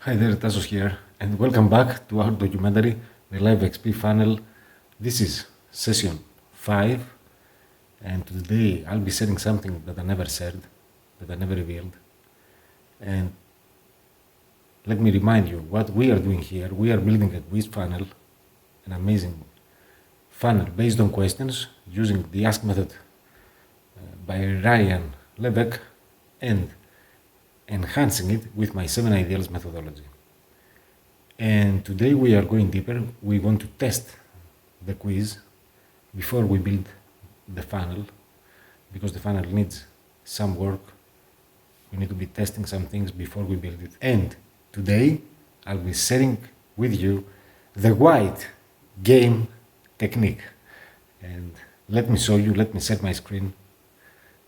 Hi there, Tassos here, and welcome back to our documentary, The Live XP Funnel. This is session 5, and today I'll be sharing something that I never shared, that I never revealed. And let me remind you what we are doing here. We are building a quiz funnel, an amazing funnel based on questions using the Ask method by Ryan Levesque and enhancing it with my 7 ideals methodology. And today we are going deeper. We want to test the quiz before we build the funnel, because the funnel needs some work. We need to be testing some things before we build it. And today I'll be sharing with you the white game technique. And let me show you, let me set my screen.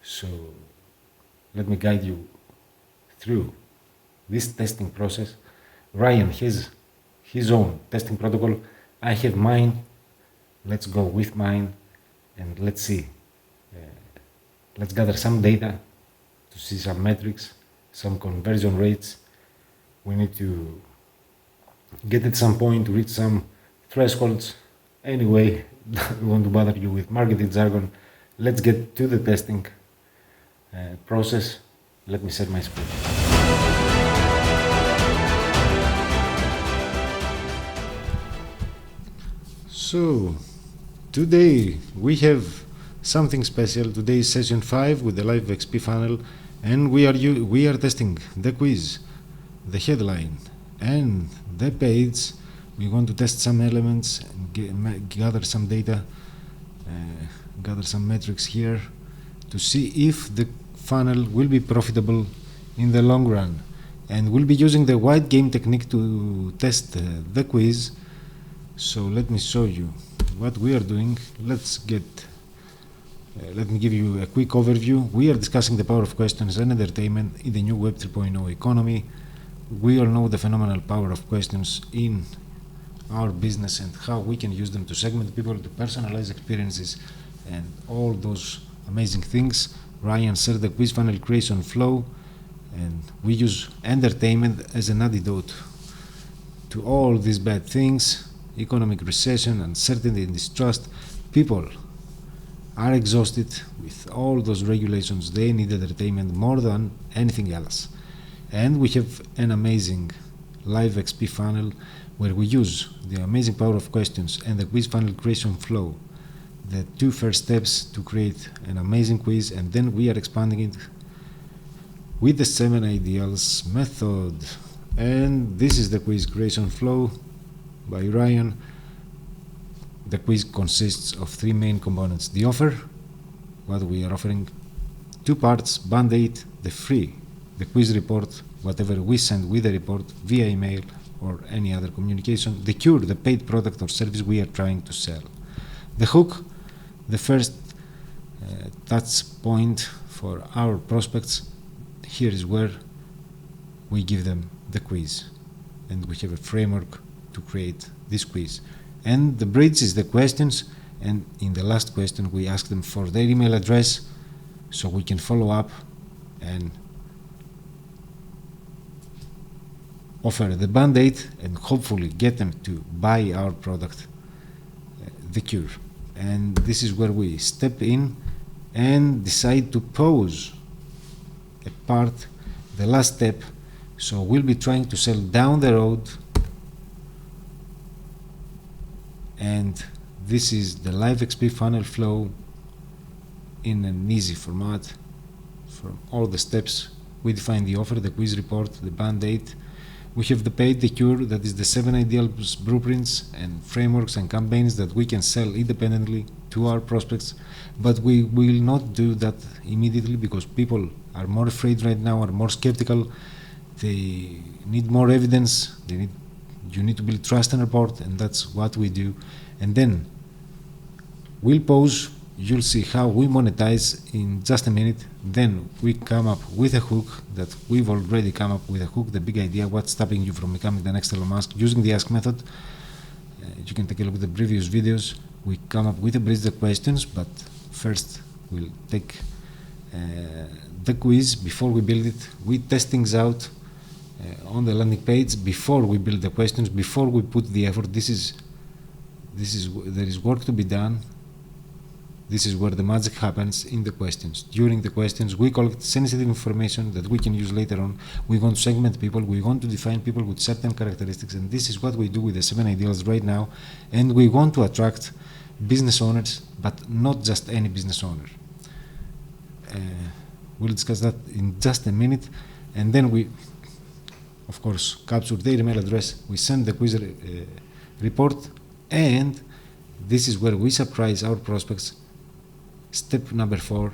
So let me guide you through this testing process. Ryan has his own testing protocol. I have mine. Let's go with mine and let's see. Let's gather some data to see some metrics, some conversion rates. We need to get at some point to reach some thresholds. Anyway, don't want to bother you with marketing jargon. Let's get to the testing process. Let me set my screen. So, today we have something special. Today is session 5 with the Live XP funnel, and we are testing the quiz, the headline, and the page. We want to test some elements, gather some data, gather some metrics here to see if the funnel will be profitable in the long run. And we'll be using the white game technique to test the quiz. So let me show you what we are doing. Let me give you a quick overview. We are discussing the power of questions and entertainment in the new Web 3.0 economy. We all know the phenomenal power of questions in our business and how we can use them to segment people, to personalize experiences, and all those amazing things. Ryan said the quiz funnel creation flow, and we use entertainment as an antidote to all these bad things: economic recession, uncertainty, and distrust. People are exhausted with all those regulations. They need entertainment more than anything else. And we have an amazing Live XP funnel where we use the amazing power of questions and the quiz funnel creation flow, the 2 first steps to create an amazing quiz, and then we are expanding it with the 7 ideals method. And this is the quiz creation flow by Ryan. The quiz consists of 3 main components: the offer, what we are offering, 2 parts, Band-Aid, the free, the quiz report, whatever we send with the report via email or any other communication, the cure, the paid product or service we are trying to sell, the hook, the first touch point for our prospects. Here is where we give them the quiz, and we have a framework to create this quiz. And the bridge is the questions, and in the last question we ask them for their email address so we can follow up and offer the Band-Aid and hopefully get them to buy our product, the cure. And this is where we step in and decide to pause a part, the last step. So we'll be trying to sell down the road, and this is the Live XP funnel flow in an easy format. From all the steps, we define the offer, the quiz report, the Band-Aid. We have the paid, the cure, that is the 7 ideals blueprints and frameworks and campaigns that we can sell independently to our prospects. But we will not do that immediately because people are more afraid right now, are more skeptical. They need more evidence. You need to build trust and rapport, and that's what we do. And then we'll pause. You'll see how we monetize in just a minute. Then we come up with a hook that we've already come up with a hook, the big idea, what's stopping you from becoming the next Elon Musk, using the Ask method. You can take a look at the previous videos. We come up with a bridge, the questions, but first we'll take the quiz. Before we build it, we test things out on the landing page before we build the questions, before we put the effort. There is work to be done. This is where the magic happens in the questions. During the questions, we collect sensitive information that we can use later on. We want to segment people. We want to define people with certain characteristics, and this is what we do with the 7 ideals right now. And we want to attract business owners, but not just any business owner. We'll discuss that in just a minute, and then we, of course, capture their email address. We send the quiz report, and this is where we surprise our prospects. Step number 4,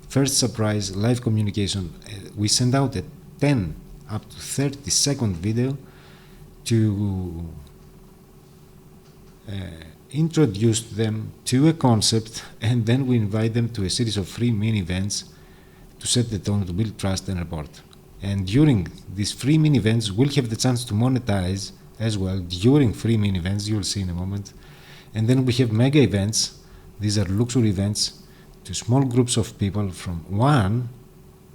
first surprise, live communication. We send out a 10 up to 30-second video to introduce them to a concept, and then we invite them to a series of free mini events to set the tone, to build trust and rapport. And during these free mini events, we'll have the chance to monetize as well. During free mini events, you'll see in a moment. And then we have mega events. These are luxury events to small groups of people from one,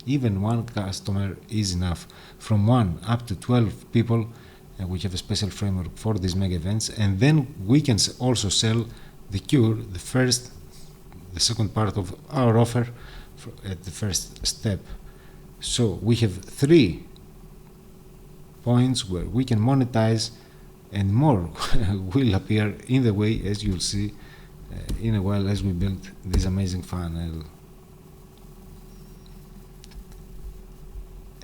even one customer is enough, from 1 up to 12 people. We have a special framework for these mega events, and then we can also sell the cure, the second part of our offer at the first step. So we have 3 points where we can monetize, and more will appear in the way, as you'll see in a while, as we build this amazing funnel.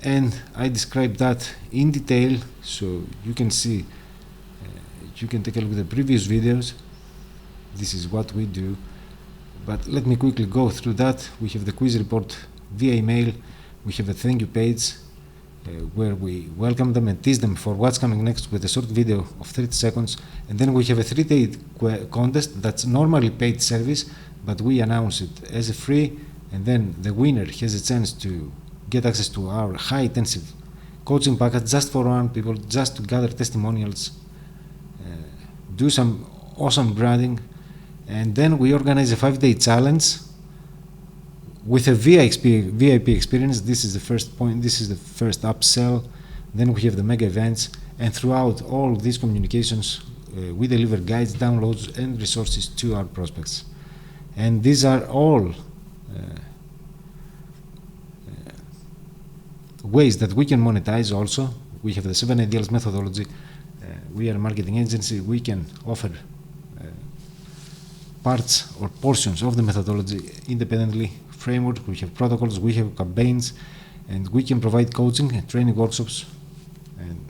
And I described that in detail, so you can see, you can take a look at the previous videos. This is what we do, but let me quickly go through that. We have the quiz report via email. We have a thank you page where we welcome them and tease them for what's coming next with a short video of 30 seconds. And then we have a 3-day contest that's normally paid service, but we announce it as a free, and then the winner has a chance to get access to our high intensive coaching package just for one people, just to gather testimonials, do some awesome branding, and then we organize a 5-day challenge with a VIP experience. This is the first point, this is the first upsell. Then we have the mega events, and throughout all these communications, we deliver guides, downloads, and resources to our prospects. And these are all ways that we can monetize also. We have the 7 ideals methodology. We are a marketing agency. We can offer parts or portions of the methodology independently. Framework, we have protocols, we have campaigns, and we can provide coaching and training workshops. And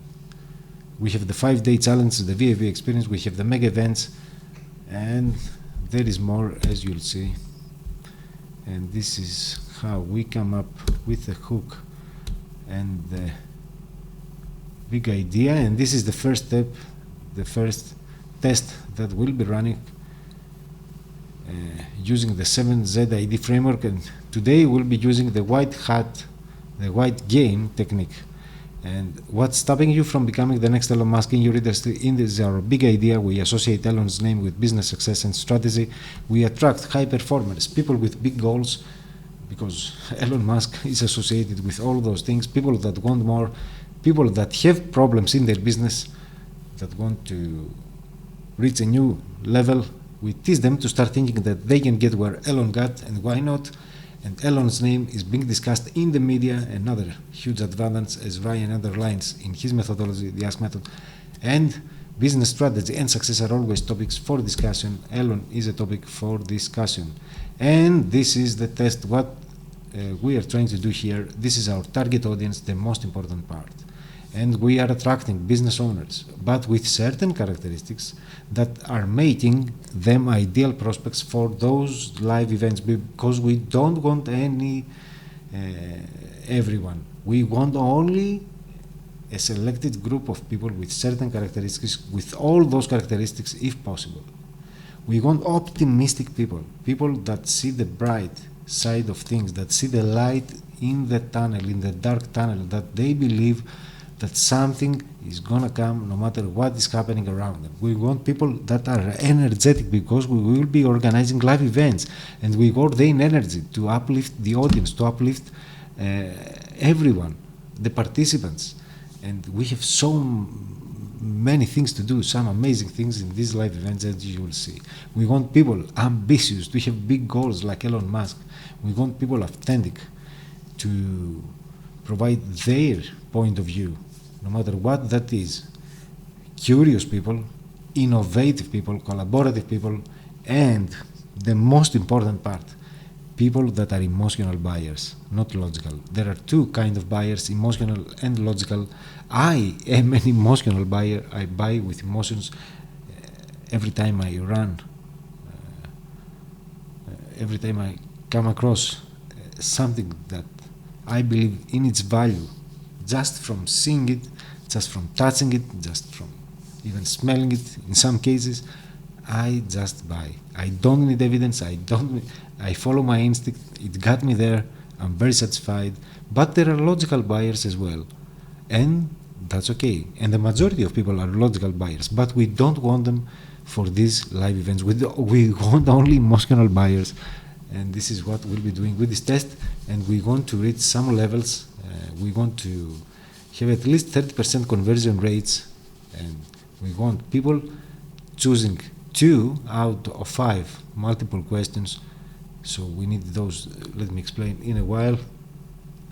we have the 5-day challenge, the VIP experience, we have the mega events, and there is more, as you'll see. And this is how we come up with the hook and the big idea. And this is the first step, the first test that we'll be running using the 7ZID framework. And today we'll be using the white hat, the white game technique. And what's stopping you from becoming the next Elon Musk in your industry? In this is our big idea. We associate Elon's name with business success and strategy. We attract high performers, people with big goals, because Elon Musk is associated with all those things. People that want more, people that have problems in their business, that want to reach a new level. We teach them to start thinking that they can get where Elon got, and why not? And Elon's name is being discussed in the media, another huge advantage, as Ryan underlines in his methodology, the Ask method. And business strategy and success are always topics for discussion. Elon is a topic for discussion. And this is the test, what we are trying to do here. This is our target audience, the most important part. And we are attracting business owners, but with certain characteristics that are making them ideal prospects for those live events, because we don't want everyone. We want only a selected group of people with certain characteristics, with all those characteristics if possible. We want optimistic people, people that see the bright side of things, that see the light in the tunnel, in the dark tunnel, that they believe that something is gonna come no matter what is happening around them. We want people that are energetic, because we will be organizing live events, and we ordain energy to uplift the audience, to uplift everyone, the participants. and we have so many things to do, some amazing things in these live events, as you will see. We want people ambitious to have big goals like Elon Musk. We want people authentic to provide their point of view, no matter what that is. Curious people, innovative people, collaborative people, and the most important part, people that are emotional buyers, not logical. There are two kinds of buyers, emotional and logical. I am an emotional buyer. I buy with emotions every time I run, every time I come across something that I believe in its value, just from seeing it, just from touching it, just from even smelling it. In some cases, I just buy. I don't need evidence. I follow my instinct. It got me there. I'm very satisfied. But there are logical buyers as well, and that's okay. And the majority of people are logical buyers, but we don't want them for these live events. We want only emotional buyers, and this is what we'll be doing with this test. And we want to reach some levels. We want to have at least 30% conversion rates, and we want people choosing 2 out of 5 multiple questions. So we need those. Let me explain in a while.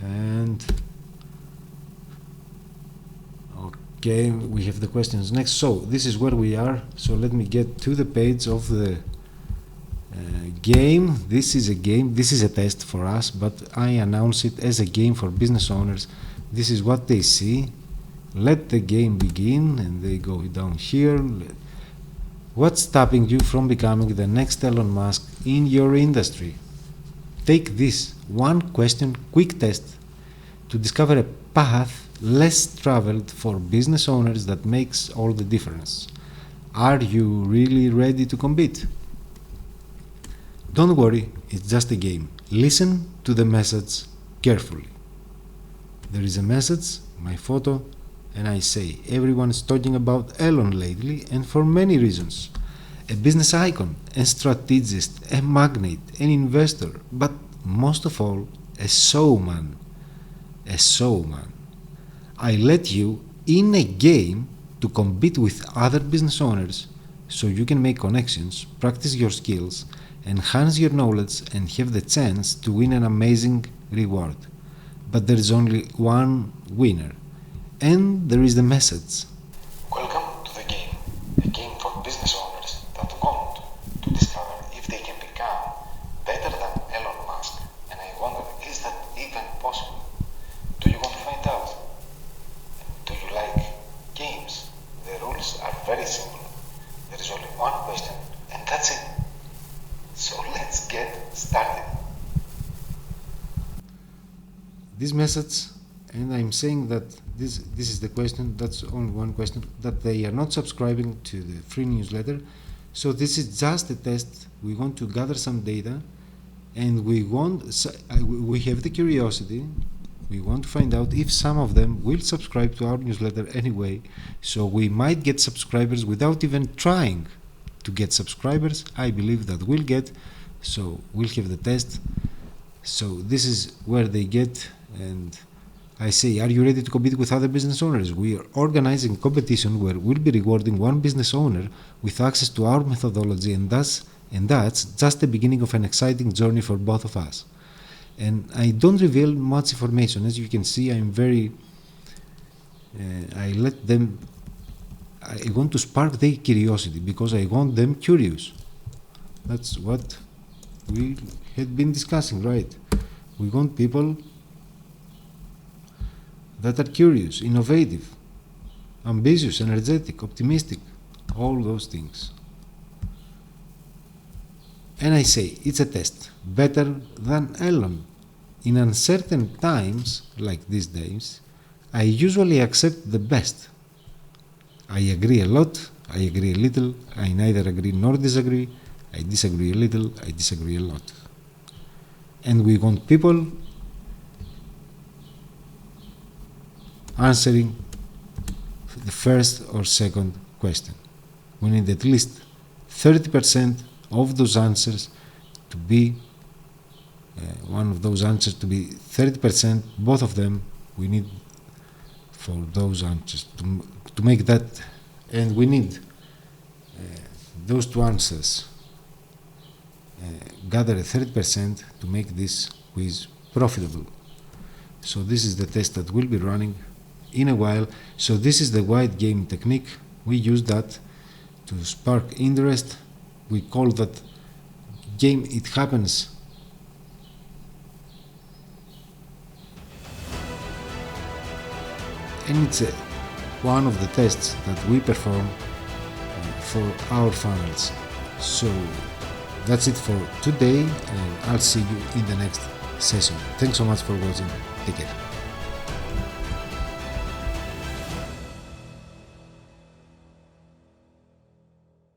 And okay, we have the questions next. So this is where we are. So let me get to the page of the game. This is a game. This is a test for us, but I announce it as a game for business owners. This is what they see. Let the game begin, and they go down here. What's stopping you from becoming the next Elon Musk in your industry? Take this one question quick test to discover a path less traveled for business owners that makes all the difference. Are you really ready to compete? Don't worry, it's just a game. Listen to the message carefully. There is a message, my photo, and I say, everyone is talking about Elon lately, and for many reasons. A business icon, a strategist, a magnate, an investor, but most of all, a showman. A showman. I let you in a game to compete with other business owners so you can make connections, practice your skills, enhance your knowledge, and have the chance to win an amazing reward. But there is only one winner. And there is the message. Welcome to the game, a game for business owners that want to discover if they can become better than Elon Musk. And I wonder, is that even possible? Do you want to find out? Do you like games? The rules are very simple. There is only one question, and that's it. So let's get started. This message, and I'm saying that this is the question, that's only one question, that they are not subscribing to the free newsletter. So this is just a test. We want to gather some data, and we have the curiosity. We want to find out if some of them will subscribe to our newsletter anyway. So we might get subscribers without even trying to get subscribers. I believe that we'll get. So we'll have the test. So this is where they get, and I say, are you ready to compete with other business owners? We are organizing a competition where we'll be rewarding one business owner with access to our methodology, and that's just the beginning of an exciting journey for both of us. And I don't reveal much information. As you can see, I'm very I want to spark their curiosity because I want them curious. That's what we had been discussing, right? We want people that are curious, innovative, ambitious, energetic, optimistic, all those things. And I say, it's a test, better than Elon. In uncertain times, like these days, I usually accept the best. I agree a lot, I agree a little, I neither agree nor disagree, I disagree a little, I disagree a lot. And we want people answering the first or second question. We need at least 30% of those answers to be one of those answers to be 30%, both of them. We need for those answers to make that, and we need those two answers gather a 30% to make this quiz profitable. So this is the test that we'll be running in a while. So this is the wide game technique. We use that to spark interest. We call that game it happens. And it's one of the tests that we perform for our funnels. So that's it for today, and I'll see you in the next session. Thanks so much for watching. Take care.